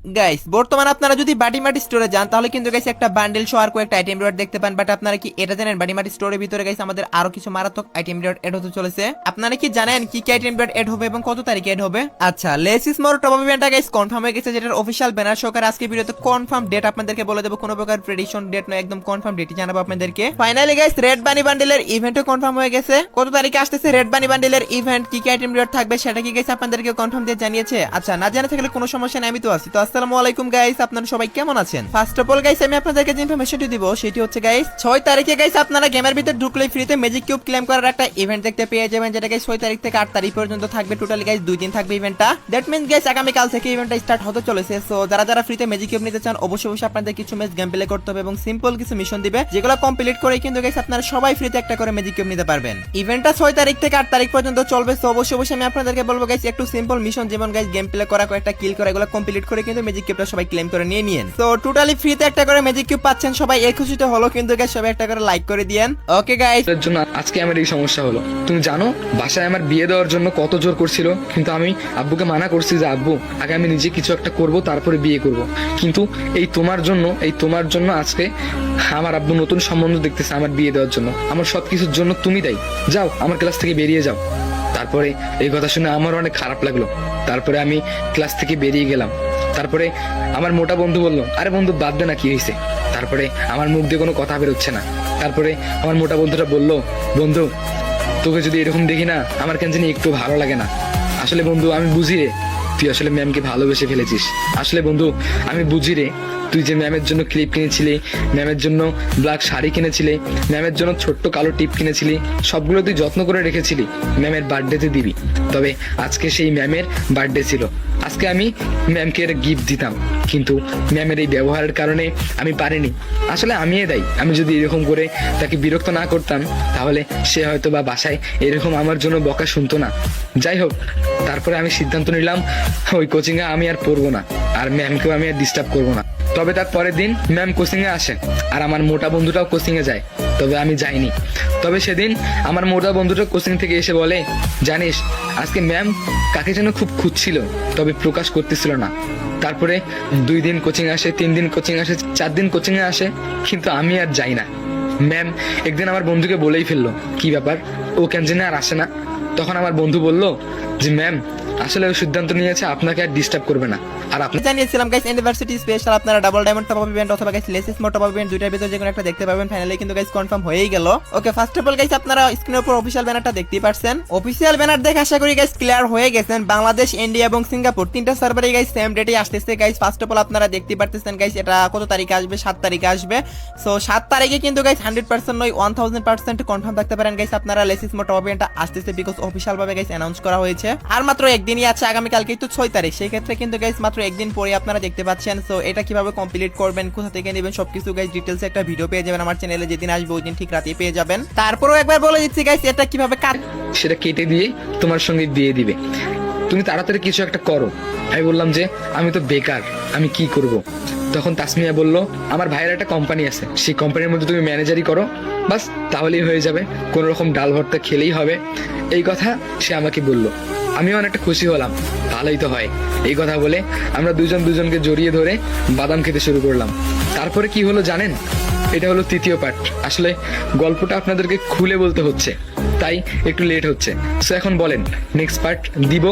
Guys বর্তমানে আপনারা যদি বাটিমাটি স্টোরে যান তাহলে কিন্তু গাইস একটা বান্ডেল সহ আর কয়েকটা আইটেম রিওয়ার্ড দেখতে পান, বাট আপনারা কি এটা জানেন বাটিমাটি স্টোরের ভিতরে গাইস আমাদের আরো কিছু মারাত্মক আইটেম রিওয়ার্ড এড হতে চলেছে। আপনারা কি জানেন কি কি আইটেম রিওয়ার্ড এড হবে এবং কত তারিখে এড হবে? আচ্ছা, less is more top up ইভেন্টটা গাইস কনফার্ম হয়ে গেছে, যেটার অফিশিয়াল ব্যানার সহকারে আজকে ভিডিওতে কনফার্ম ডেট আপনাদেরকে বলে দেব। কোনো প্রকার প্রেডিকশন ডেট নয়, একদম কনফার্ম ডেটই জানাবো আপনাদেরকে। Finally guys red bunny বান্ডেলের ইভেন্টও confirm হয়ে গেছে। কত তারিখে আসতেছে রেড বানি বান্ডেলের ইভেন্ট, কি কি আইটেম রিওয়ার্ড থাকবে সেটা কি গাইস আপনাদেরকে কনফার্ম দিয়ে জানিয়েছে? আচ্ছা, না জানা থাকলে কোনো সমস্যা নেই, আমি তো আছি। তো আসসালামু আলাইকুম গাইস, আপনারা সবাই কেমন আছেন? ফার্স্ট অফ অল গাইস আমি আপনাদেরকে যে ইনফরমেশনটি দিব সেটি হচ্ছে গাইস 6 তারিখে গাইস আপনারা গেমের ভিতর ঢুকলে ফ্রিতে ম্যাজিক কিউব ক্লেম করার একটা ইভেন্ট দেখতে পেয়ে যাবেন, যেটা গাইস 6 তারিখ থেকে 8 তারিখ পর্যন্ত থাকবে। টোটালি গাইস 2 দিন থাকবে ইভেন্টটা। দ্যাট মিন্স গাইস আগামী কাল থেকে ইভেন্টটা স্টার্ট হতে চলেছে। সো যারা যারা ফ্রিতে ম্যাজিক কিউব নিতে চান অবশ্যই আপনাদের কিছু ম্যাচ গেম প্লে করতে হবে এবং সিম্পল কিছু মিশন দিবে, যেগুলো কমপ্লিট করে কিন্তু গাইস আপনারা সবাই ফ্রিতে একটা করে ম্যাজিক কিউব নিতে পারবেন। ইভেন্টটা 6 তারিখ থেকে 8 তারিখ পর্যন্ত চলবে। সো অবশ্যই আমি আপনাদেরকে বলবো গাইস একটু সিম্পল মিশন যেমন গাইস গেম প্লে করা, কয়েকটা কিল করা, এগুলো কমপ্লিট করে কিন্তু ম্যাজিক কিউবটা সবাই ক্লেম করে নিয়ে নিয়েন। সো টোটালি ফ্রিতে একটা করে ম্যাজিক কিউব পাচ্ছেন সবাই, এই খুশিতে হলো কিন্তু গাইস সবাই একটা করে লাইক করে দিয়েন। ওকে গাইস, এর জন্য আজকে আমার এই সমস্যা হলো। তুমি জানো বাসায় আমার বিয়ে দেওয়ার জন্য কত জোর করছিল, কিন্তু আমি আব্বুকে মানা করছি যে আব্বু আগে আমি নিজে কিছু একটা করব তারপরে বিয়ে করব। কিন্তু এই তোমার জন্য আজকে আমার আব্বু নতুন সম্বন্ধ দেখতেছে আমার বিয়ে দেওয়ার জন্য। আমার সবকিছুর জন্য তুমি দায়ী। যাও আমার ক্লাস থেকে বেরিয়ে যাও। তারপরে এই কথা শুনে আমার অনেক খারাপ লাগলো। তারপরে আমি ক্লাস থেকে বেরিয়ে গেলাম। তারপরে আমার মোটা বন্ধু বললো, আরে বন্ধু বাদ দে না, কি হয়েছে? তারপরে আমার মুখ দিয়ে কোনো কথা বেরোচ্ছে না। তারপরে আমার মোটা বন্ধুটা বললো, বন্ধু তোকে যদি এরকম দেখি না আমার কেন জানি একটু ভালো লাগে না। আসলে বন্ধু আমি বুঝি রে, তুই আসলে ম্যামকে ভালোবেসে ফেলেছিস। আসলে বন্ধু আমি বুঝি রে, তুই যে ম্যামের জন্য ক্লিপ কিনেছিলি, ম্যামের জন্য ব্ল্যাক শাড়ি কিনেছিলি, ম্যামের জন্য ছোট্ট কালো টিপ কিনেছিলি, সবগুলো তুই যত্ন করে রেখেছিলি ম্যামের বার্থডেতে দিবি। তবে আজকে সেই ম্যামের বার্থডে ছিল, আজকে আমি ম্যামকে গিফট দিতাম, কিন্তু ম্যামের এই ব্যবহারের কারণে আমি পারিনি। আসলে আমিই দায়ী। আমি যদি এরকম করে তাকে বিরক্ত না করতাম তাহলে সে হয়তো বা বাসায় এরকম আমার জন্য বকা শুনতো না। যাই হোক, তারপরে আমি সিদ্ধান্ত নিলাম ওই কোচিংয়ে আমি আর পড়বো না, আর ম্যামকেও আমি আর ডিস্টার্ব করবো না। তবে তার পরের দিন ম্যাম কোচিংয়ে আসে আর আমার মোটা বন্ধুটাও কোচিংয়ে যায়, তবে আমি যাইনি। তবে সেদিন আমার মোটা বন্ধুটা কোচিং থেকে এসে বলে, জানিস আজকে ম্যাম কাকে যেন খুব খুঁজছিল, তবে প্রকাশ করতেছিল না। তারপরে 2 দিন কোচিং আসে, 3 দিন কোচিং আসে, 4 দিন কোচিংয়ে আসে, কিন্তু আমি আর যাই না। ম্যাম একদিন আমার বন্ধুকে বলেই ফেললো, কি ব্যাপার ও কেন জানি আর আসে না? তখন আমার বন্ধু বলল যে ম্যাম আসলে ও সিদ্ধান্ত নিয়েছে আপনাকে আর ডিস্টার্ব করবে না। আর আপনি জানিয়েছিলাম গাইস ইউনিভার্সিটি স্পেশাল আপনারা double diamond top up event অথবা গাইস লেসেস মোর টপ আপ ইভেন্ট দুইটার ভিতরে যে কোনো একটা দেখতে পাবেন। ফাইনালি কিন্তু গাইস কনফার্ম হয়েই গেল। ওকে, ফার্স্ট অফ অল গাইস আপনারা স্ক্রিনের উপর অফিশিয়াল ব্যানারটা দেখতেই পারছেন। অফিশিয়াল ব্যানার দেখে আশা করি গাইস ক্লিয়ার হয়ে গেছেন। বাংলাদেশ, ইন্ডিয়া এবং সিঙ্গাপুর তিনটা সার্ভারে গাইস সেম ডেটে আসতেছে গাইস। ফার্স্ট অফ অল আপনারা দেখতেই পারতেছেন গাইস এটা কত তারিখে আসবে, 7 তারিখে আসবে। সো 7 তারিখে কিন্তু গাইস 100% নয় 1000% কনফার্ম থাকতে পারেন গাইস আপনারা লেসেস মোর টপ আপ ইভেন্টটা আসতেছে, বিকজ অফিশিয়াল ভাবে গাইস অ্যানাউন্স করা হয়েছে। আর মাত্র একদিনই আছে, আগামী কালকেই তো 6 তারিখ, সেই ক্ষেত্রে কিন্তু গাইস মাত্র একদিন পরে আপনারা দেখতে পাচ্ছেন। সো এটা কিভাবে কমপ্লিট করবেন, কোথা থেকে নেবেন, সবকিছু গাইস ডিটেইলসে একটা ভিডিও পেয়ে যাবেন আমার চ্যানেলে। যেদিন আসবে ওই দিন ঠিক রাতেই পেয়ে যাবেন। তারপরেও একবার বলে দিচ্ছি গাইস এটা কিভাবে কাজ, সেটা কেটে দিয়ে তোমার সঙ্গে দিয়ে দিবে। তুমি তাড়াতাড়ি কিছু একটা করো। আমি বললাম যে আমি তো বেকার, আমি কি করব? তখন তাসমিয়া বলল, আমার ভাইয়ের একটা কোম্পানি আছে, সেই কোম্পানির মধ্যে তুমি ম্যানেজারই করো, বাস তাহলেই হয়ে যাবে, কোনো রকম ডাল ভর্তা খেলেই হবে। এই কথা সে আমাকে বলল। আমিও অনেকটা খুশি হলাম, ভালোই তো হয়। এই কথা বলে আমরা দুজনকে জড়িয়ে ধরে বাদাম খেতে শুরু করলাম। তারপরে কি হলো জানেন? এটা হলো তৃতীয় পার্ট। আসলে গল্পটা আপনাদেরকে খুলে বলতে হচ্ছে, তাই একটু লেট হচ্ছে। সো এখন বলেন নেক্সট পার্ট দিব